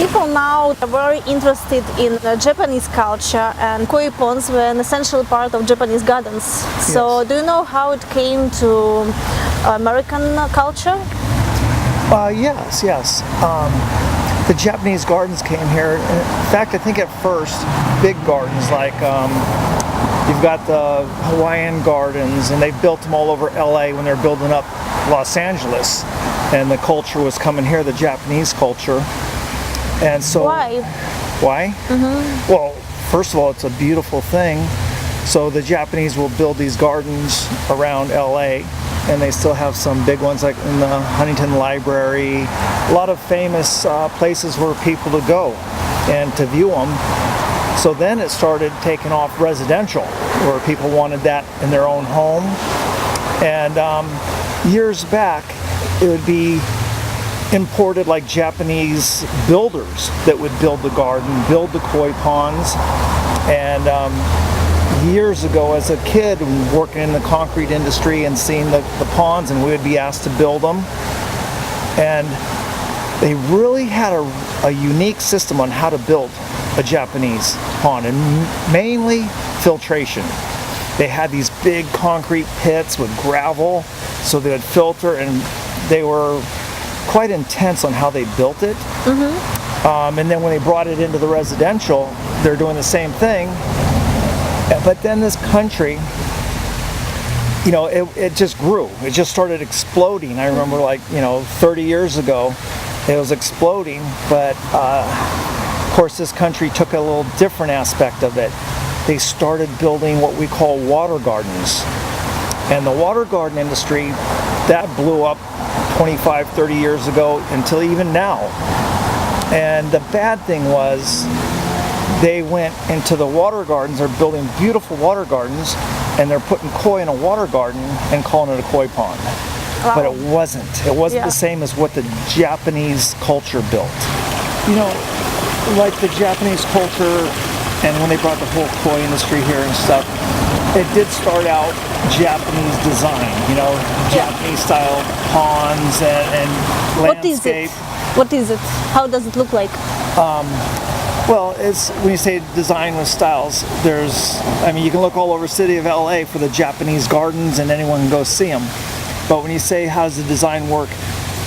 People now are very interested in Japanese culture, and koi ponds were an essential part of Japanese gardens. So Yes. do you know how it came to American culture? Yes. The Japanese gardens came here. In fact, I think at first, big gardens like you've got the Hawaiian gardens, and they built them all over LA when they're building up Los Angeles. And the culture was coming here, the Japanese culture. And so, Why? Why? Well, first of all, it's a beautiful thing. So the Japanese will build these gardens around LA, and they still have some big ones like in the Huntington Library, a lot of famous places where people to go and to view them. So then it started taking off residential, where people wanted that in their own home. And years back, it would be imported like Japanese builders that would build the garden, build the koi ponds. And years ago as a kid working in the concrete industry and seeing the ponds, and we would be asked to build them. And they really had a unique system on how to build a Japanese pond, and mainly filtration. They had these big concrete pits with gravel, so they would filter, and they were quite intense on how they built it. And then when they brought it into the residential, they're doing the same thing. But then this country, you know, it just grew. It just started exploding. I remember 30 years ago, it was exploding. But of course, this country took a little different aspect of it. They started building what we call water gardens. And the water garden industry, that blew up 25, 30 years ago until even now. And the bad thing was they went into the water gardens, they're building beautiful water gardens, and they're putting koi in a water garden and calling it a koi pond. Wow. But it wasn't. It wasn't the same as what the Japanese culture built. You know, like the Japanese culture, and when they brought the whole koi industry here and stuff, it did start out Japanese design, Japanese style ponds and landscape. What is it? How does it look like? Well, it's when you say design with styles, you can look all over the city of LA for the Japanese gardens, and anyone can go see them. But when you say how does the design work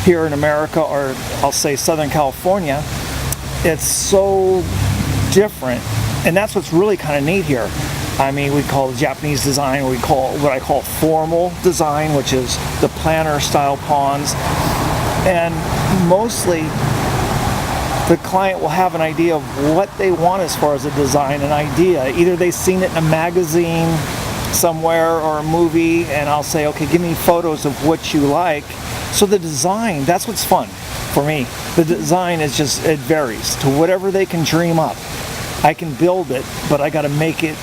here in America, or I'll say Southern California, it's so different. And that's what's really kind of neat here. We call it Japanese design, we call what I call formal design, which is the planter style ponds. And mostly the client will have an idea of what they want as far as a design, an idea. Either they've seen it in a magazine somewhere or a movie, and I'll say, okay, give me photos of what you like. So the design, that's what's fun for me. The design is just, it varies to whatever they can dream up. I can build it, but I got to make it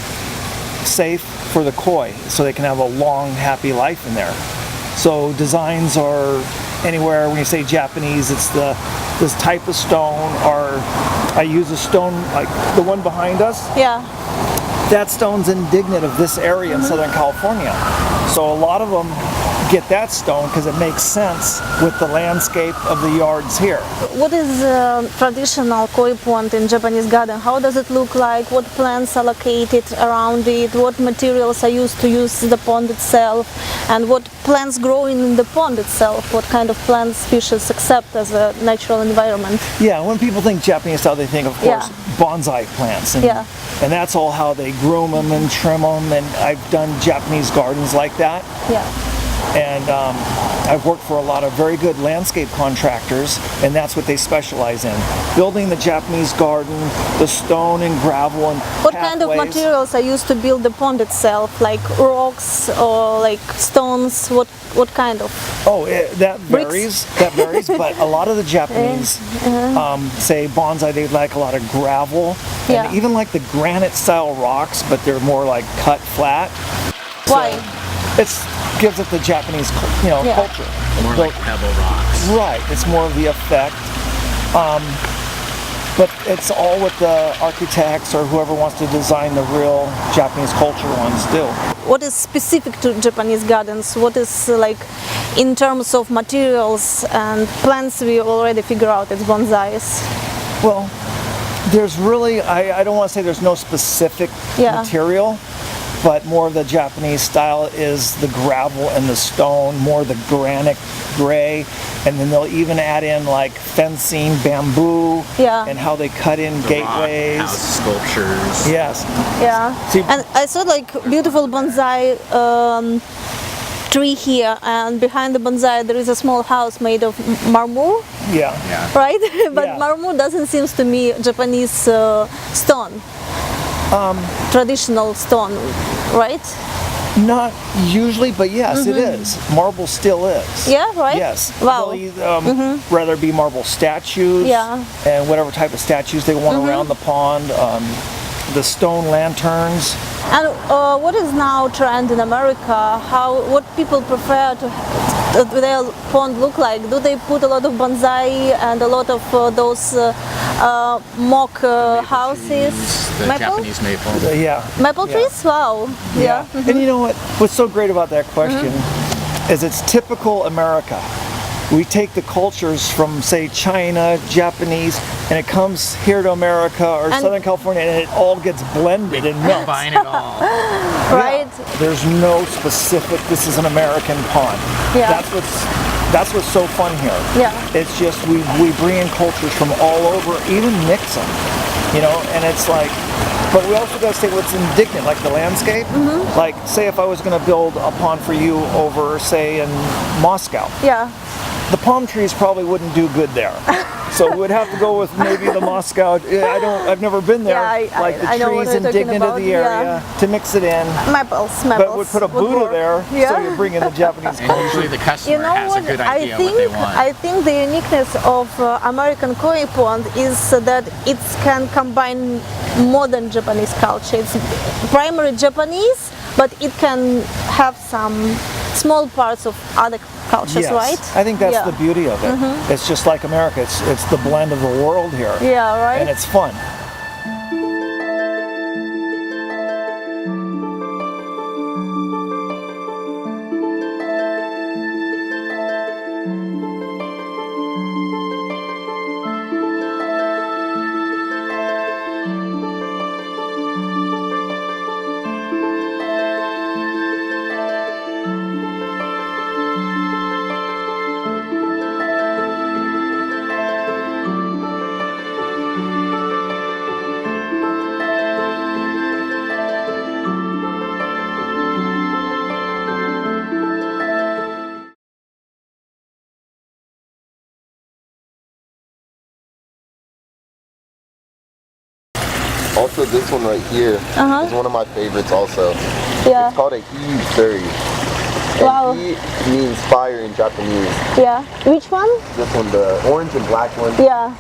safe for the koi so they can have a long, happy life in there. So designs are anywhere. When you say Japanese, it's this type of stone, or I use a stone like the one behind us. Yeah. That stone's indignant of this area in Southern California. So a lot of them get that stone because it makes sense with the landscape of the yards here. What is traditional koi pond in Japanese garden? How does it look like? What plants are located around it? What materials are used to use the pond itself? And what plants grow in the pond itself? What kind of plant species accept as a natural environment? Yeah, when people think Japanese style, they think, of course, bonsai plants. And that's all how they groom them and trim them. And I've done Japanese gardens like that. Yeah. And I've worked for a lot of very good landscape contractors, and that's what they specialize in. Building the Japanese garden, the stone and gravel and What kind of materials are used to build the pond itself? Like rocks or like stones? What kind of? Oh, that varies. That varies, but a lot of the Japanese, say bonsai, they like a lot of gravel. And even like the granite style rocks, but they're more like cut flat. Why? So gives it the Japanese, culture. More like pebble rocks. Right. It's more of the effect. But it's all what the architects or whoever wants to design the real Japanese culture ones do. What is specific to Japanese gardens? What is like in terms of materials and plants? We already figure out it's bonsais. Well, there's really, I don't want to say there's no specific material, but more of the Japanese style is the gravel and the stone, more the granite gray, and then they'll even add in like fencing, bamboo, and how they cut in gateways. Rock house sculptures. Yes. Yeah. See, And I saw like beautiful bonsai tree here, and behind the bonsai there is a small house made of marmor, yeah. right? But Yeah. marmor doesn't seem to me Japanese stone. Traditional stone, right? Not usually, but yes, it is. Marble still is. Yeah, right? Yes. Wow. They'll rather be marble statues and whatever type of statues they want around the pond. The stone lanterns. And what is now trend in America? What people prefer to their pond look like? Do they put a lot of bonsai and a lot of those mock houses? The Japanese maple. Maple trees? Wow. Yeah. And you know what? What's so great about that question is it's typical America. We take the cultures from, say, China, Japanese, and it comes here to America or Southern California, and it all gets blended and mixed. Combine it all. Right. There's no specific, this is an American pond. Yeah. That's what's so fun here. Yeah. It's just we bring in cultures from all over, even mix them, you know, and it's like, but we also got to say what's indignant, like the landscape. Like, say if I was going to build a pond for you over, say, in Moscow. Yeah. The palm trees probably wouldn't do good there. So we would have to go with maybe the Moscow. I've never been there. Yeah, like the I know what trees you're talking indignant of about, the area to mix it in. Maples. But we'd put a would Buddha work. there, so you bring in the Japanese And culture. usually the customer You know has what? a good idea what they want. I think the uniqueness of American koi pond is that it can combine modern Japanese culture. It's primarily Japanese, but it can have some small parts of other cultures, Yes. right? I think that's the beauty of it. It's just like America. It's the blend of the world here. Yeah, right. And it's fun. Also, this one right here is one of my favorites also. Yeah. It's called a Hiizuri. And Wow. Hi means fire in Japanese. Yeah. Which one? This one, the orange and black one. Yeah.